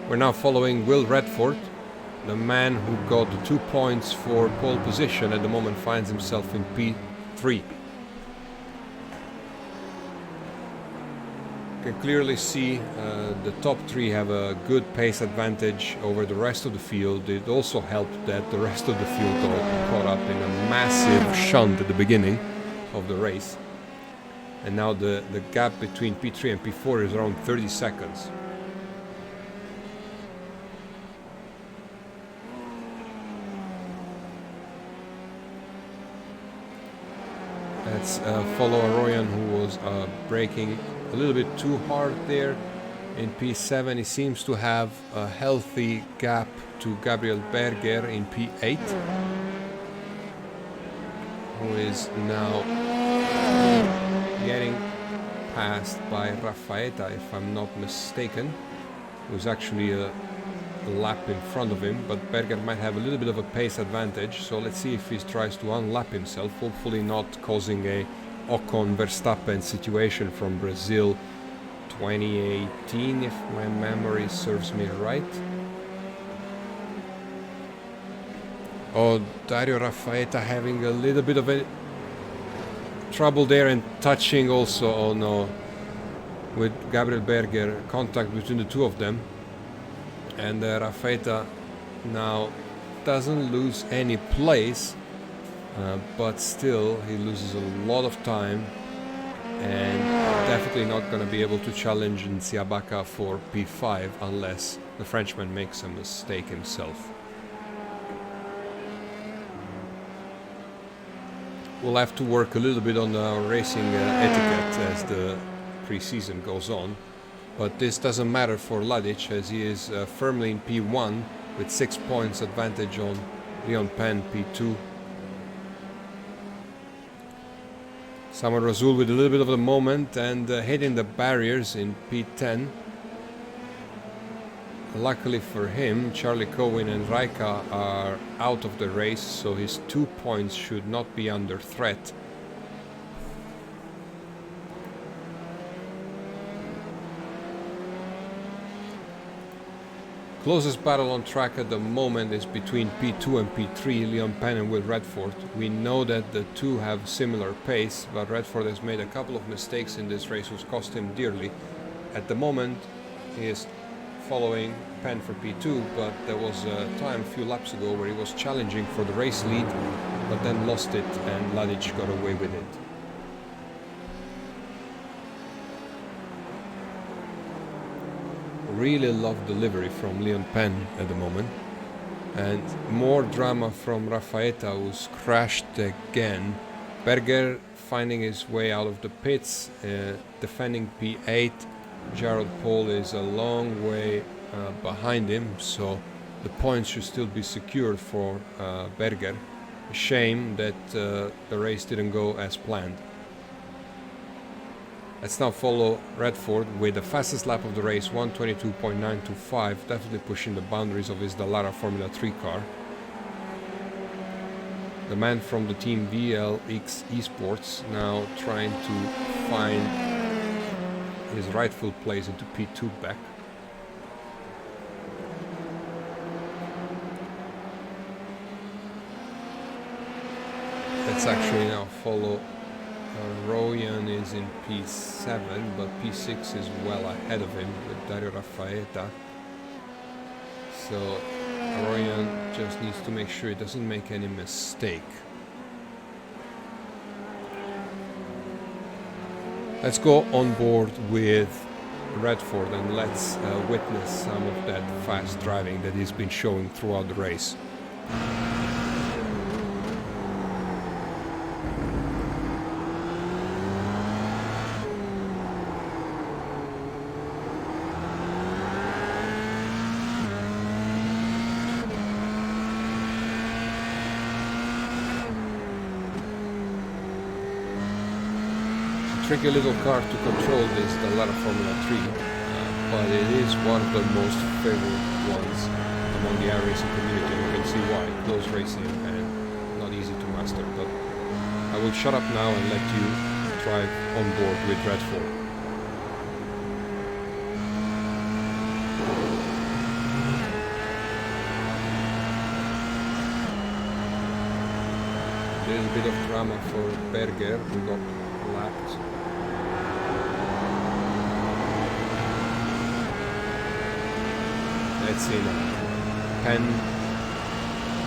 We're now following Will Redford, the man who got the 2 points for pole position. At the moment finds himself in P3. You can clearly see the top three have a good pace advantage over the rest of the field. It also helped that the rest of the field got caught up in a massive shunt at the beginning of the race. And now the gap between P3 and P4 is around 30 seconds. Let's follow Arroyan, who was braking a little bit too hard there in P7. He seems to have a healthy gap to Gabriel Berger in P8, who is now getting passed by Rafaeta, if I'm not mistaken, who's actually a lap in front of him, but Berger might have a little bit of a pace advantage, so let's see if he tries to unlap himself, hopefully not causing a Ocon Verstappen situation from Brazil 2018, if my memory serves me right. Oh, Dario Rafaeta having a little bit of a trouble there and touching also, oh no, with Gabriel Berger, contact between the two of them. And Rafaeta now doesn't lose any place, but still he loses a lot of time and definitely not going to be able to challenge in Siabaka for P5 unless the Frenchman makes a mistake himself. We'll have to work a little bit on the racing etiquette as the pre-season goes on. But this doesn't matter for Ladic, as he is firmly in P1 with 6 points advantage on Leon Penn P2. Samuel Razul with a little bit of the moment and hitting the barriers in P10. Luckily for him, Charlie Cohen and Raika are out of the race, so his 2 points should not be under threat. Closest battle on track at the moment is between P2 and P3, Leon Penn and Will Redford. We know that the two have similar pace, but Redford has made a couple of mistakes in this race which cost him dearly. At the moment he is following Penn for P2, but there was a time a few laps ago where he was challenging for the race lead, but then lost it and Ladic got away with it. Really love delivery from Leon Penn at the moment, and more drama from Rafaeta, who's crashed again. Berger finding his way out of the pits, defending P8. Jared Paul is a long way behind him, so the points should still be secured for Berger. A shame that the race didn't go as planned. Let's now follow Redford with the fastest lap of the race, 1:22.925, definitely pushing the boundaries of his Dallara Formula 3 car. The man from the team VLX Esports now trying to find his rightful place into P2 back. Let's actually now follow. Royan is in P7, but P6 is well ahead of him with Dallara F3. So Royan just needs to make sure he doesn't make any mistake. Let's go on board with Redford and let's witness some of that fast driving that he's been showing throughout the race. Tricky little car to control this Dallara Formula 3, but it is one of the most favored ones among the iRacing community. You can see why. Close racing and not easy to master. But I will shut up now and let you drive on board with Redford. A little bit of drama for Berger, who got lapped. Let's see now. Penn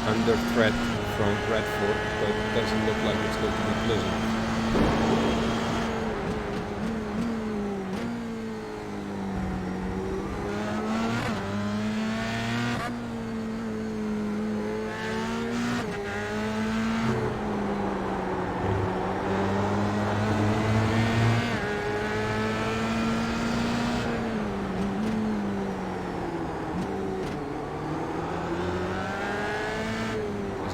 under threat from Redford, but it doesn't look like it's going to be pleasant.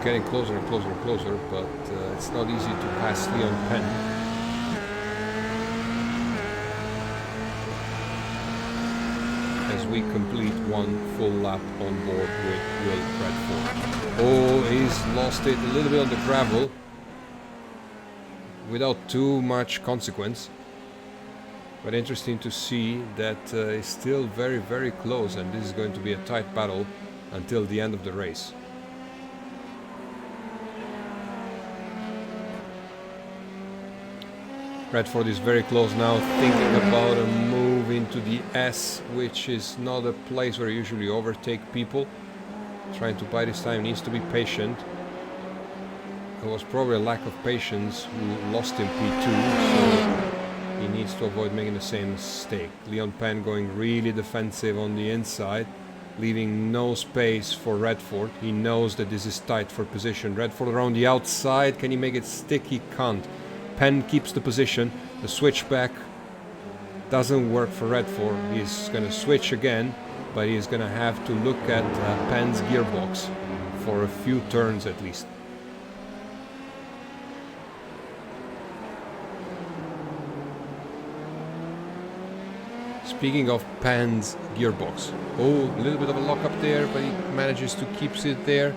Getting closer and closer and closer, but it's not easy to pass Leon Penn. As we complete one full lap on board with Will Redford. Oh, he's lost it a little bit on the gravel without too much consequence. But interesting to see that it's still very, very close, and this is going to be a tight battle until the end of the race. Redford is very close now, thinking about a move into the S, which is not a place where you usually overtake people. Trying to buy this time, needs to be patient. There was probably a lack of patience who lost him P2, so he needs to avoid making the same mistake. Leon Penn going really defensive on the inside, leaving no space for Redford. He knows that this is tight for position. Redford around the outside, can he make it stick? He can't. Penn keeps the position. The switchback doesn't work for Redford. He's going to switch again, but he's going to have to look at Penn's gearbox for a few turns at least. Speaking of Penn's gearbox. Oh, a little bit of a lock up there, but he manages to keep it there.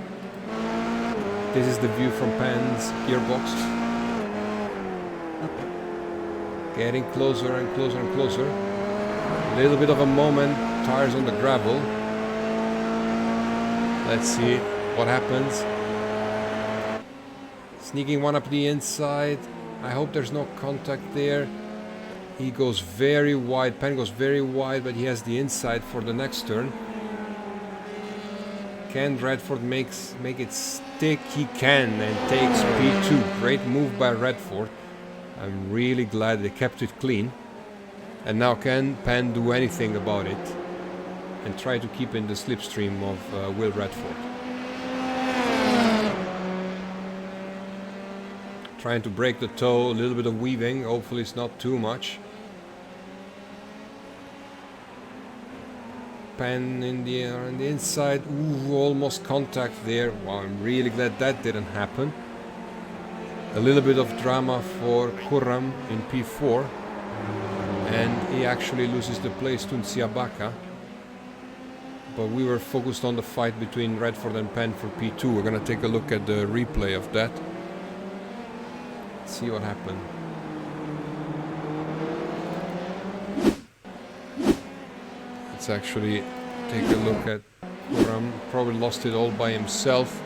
This is the view from Penn's gearbox. Getting closer and closer and closer. A little bit of a moment. Tires on the gravel. Let's see what happens. Sneaking one up the inside. I hope there's no contact there. He goes very wide. Penn goes very wide, but he has the inside for the next turn. Can Redford make it stick? He can, and takes P2. Great move by Redford. I'm really glad they kept it clean. And now can Penn do anything about it and try to keep in the slipstream of Will Redford? Trying to break the toe, a little bit of weaving, hopefully it's not too much. Penn in the air on the inside, ooh, almost contact there. Wow, I'm really glad that didn't happen. A little bit of drama for Khurram in P4. and he actually loses the place to Nsiabaka. But we were focused on the fight between Redford and Penn for P2. We're gonna take a look at the replay of that. See what happened. Let's actually take a look at Khurram. Probably lost it all by himself.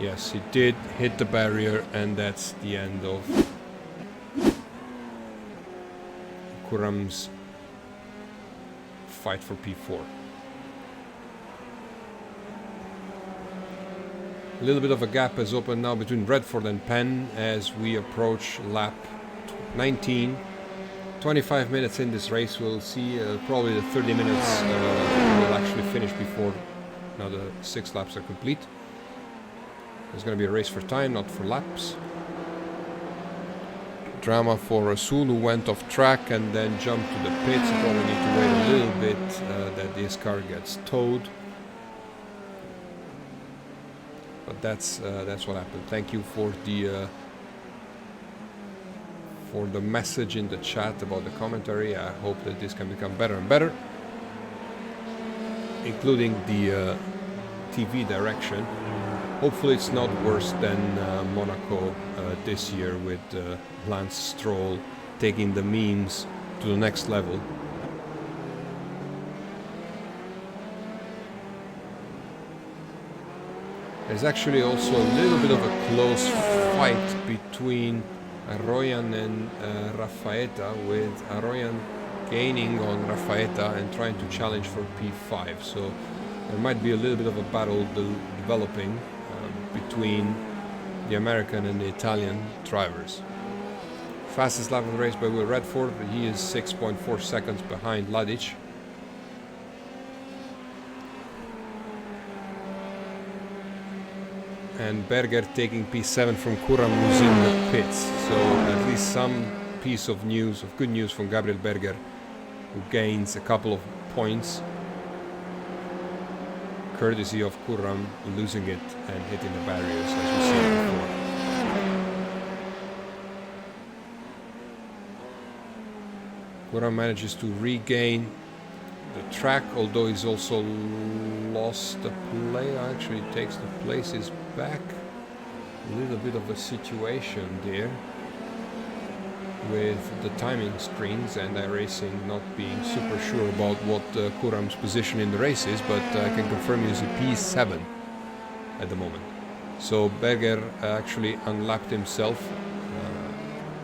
Yes, he did hit the barrier, and that's the end of Khurram's fight for P4. A little bit of a gap has opened now between Redford and Penn as we approach lap 19. 25 minutes in this race, we'll see probably the 30 minutes will actually finish before now the 6 laps are complete. There's going to be a race for time, not for laps. Drama for Rasul, who went off track and then jumped to the pits. You probably need to wait a little bit that this car gets towed. But that's what happened. Thank you for the message in the chat about the commentary. I hope that this can become better and better, including the TV direction. Hopefully it's not worse than Monaco this year with Lance Stroll taking the memes to the next level. There's actually also a little bit of a close fight between Arroyan and Rafaeta, with Arroyan gaining on Rafaeta and trying to challenge for P5. So there might be a little bit of a battle developing between the American and the Italian drivers. Fastest lap of the race by Will Redford. He is 6.4 seconds behind Ladic. And Berger taking P7 from Khurram, who's in the pits. So at least some piece of news, of good news from Gabriel Berger, who gains a couple of points, courtesy of Khurram losing it and hitting the barriers, as we said before. Khurram manages to regain the track, although he's also lost the play. Actually takes the places back. A little bit of a situation there with the timing screens and iRacing not being super sure about what Khurram's position in the race is, but I can confirm he's a P7 at the moment. So Berger actually unlapped himself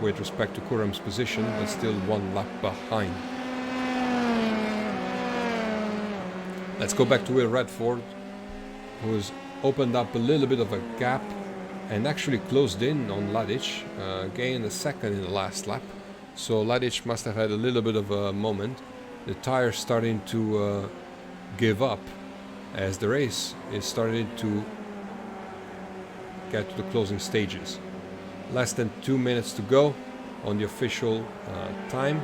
with respect to Khurram's position, but still 1 lap behind. Let's go back to Will Redford, who's opened up a little bit of a gap and actually closed in on Ladic, gained a second in the last lap. So Ladic must have had a little bit of a moment. The tires starting to give up as the race is starting to get to the closing stages. Less than 2 minutes to go on the official time.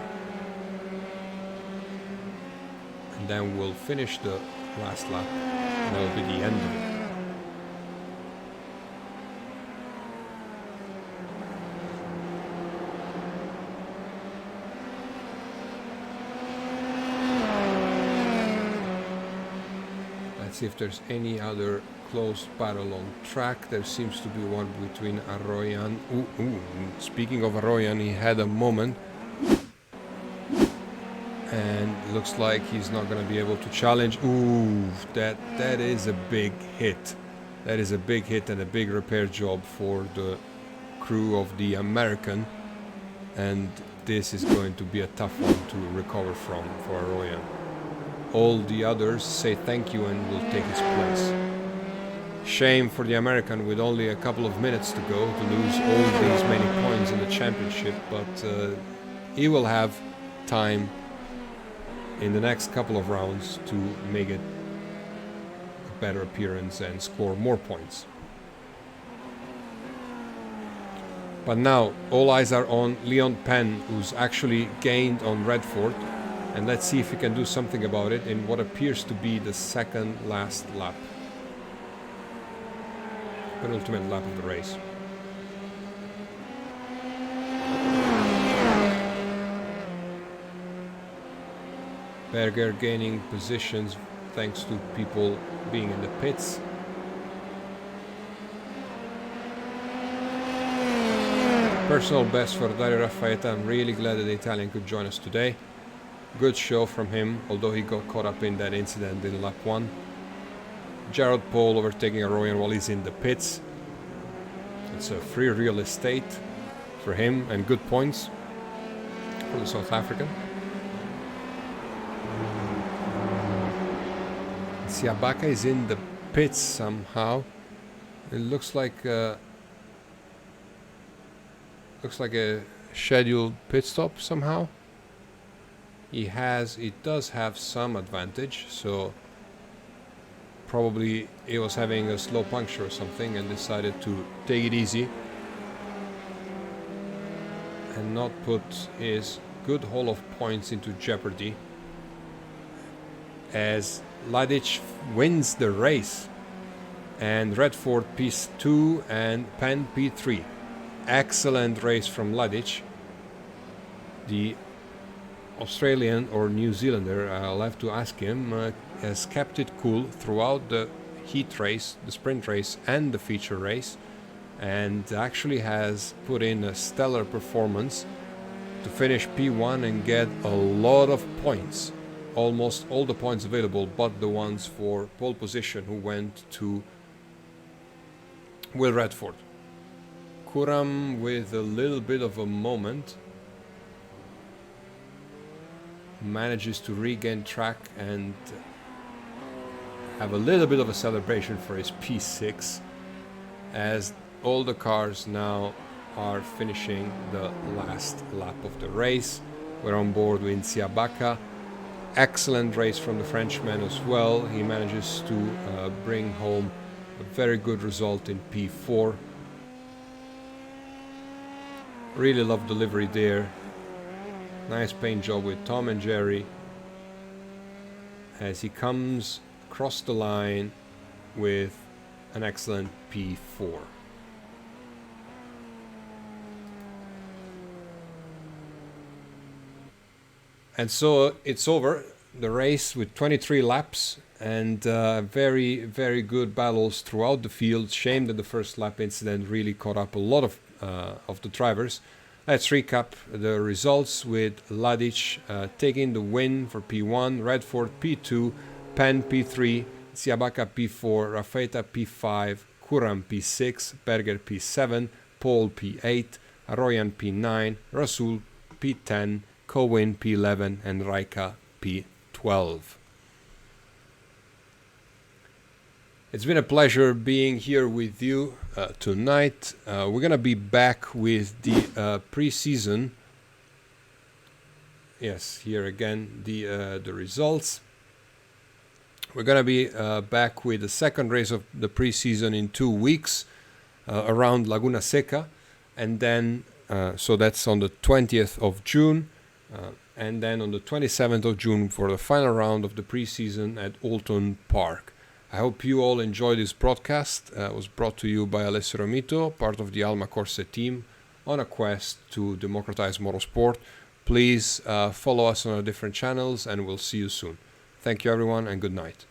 And then we'll finish the last lap, and that'll be the end of it. Let's see if there's any other close battle on track. There seems to be one between Arroyan. Speaking of Arroyan, he had a moment. And it looks like he's not going to be able to challenge. That is a big hit. That is a big hit and a big repair job for the crew of the American. And this is going to be a tough one to recover from for Arroyan. All the others say thank you and will take his place. Shame for the American with only a couple of minutes to go to lose all these many points in the championship, but he will have time in the next couple of rounds to make it a better appearance and score more points. But now all eyes are on Leon Penn, who's actually gained on Redford, and let's see if he can do something about it in what appears to be the second last lap. Penultimate lap of the race. Berger gaining positions thanks to people being in the pits. Personal best for Dario Raffaetta. I'm really glad that the Italian could join us today. Good show from him, although he got caught up in that incident in lap 1. Gerald Paul overtaking Arroyan while he's in the pits. It's a free real estate for him and good points for the South African. Siabaka is in the pits somehow. It looks like a scheduled pit stop somehow. He does have some advantage, so probably he was having a slow puncture or something and decided to take it easy and not put his good haul of points into jeopardy, as Ladic wins the race and Redford P2 and Penn P3. Excellent race from Ladic. The Australian or New Zealander, I'll have to ask him, has kept it cool throughout the heat race, the sprint race and the feature race, and actually has put in a stellar performance to finish P1 and get a lot of points. Almost all the points available but the ones for pole position, who went to Will Redford. Kuram with a little bit of a moment manages to regain track and have a little bit of a celebration for his P6, as all the cars now are finishing the last lap of the race. We're on board with Siabaka. Excellent race from the Frenchman as well. He manages to bring home a very good result in P4. Really love delivery there. Nice paint job with Tom and Jerry as he comes across the line with an excellent P4. And so it's over, the race, with 23 laps and very, very good battles throughout the field. Shame that the first lap incident really caught up a lot of the drivers. Let's recap the results, with Ladic taking the win for P1, Redford P2, Penn P3, Siabaka P4, Raffaetta P5, Kuram P6, Berger P7, Paul P8, Arroyan P9, Rasul P10, Cohen P11 and Raika P12. It's been a pleasure being here with you tonight. We're gonna be back with the pre-season. Yes, here again the results. We're gonna be back with the second race of the pre-season in 2 weeks around Laguna Seca, and then so that's on the 20th of June. And then on the 27th of June for the final round of the pre-season at Alton Park. I hope you all enjoyed this broadcast. It was brought to you by Alessio Romito, part of the Alma Corse team, on a quest to democratize motorsport. Please follow us on our different channels, and we'll see you soon. Thank you everyone, and good night.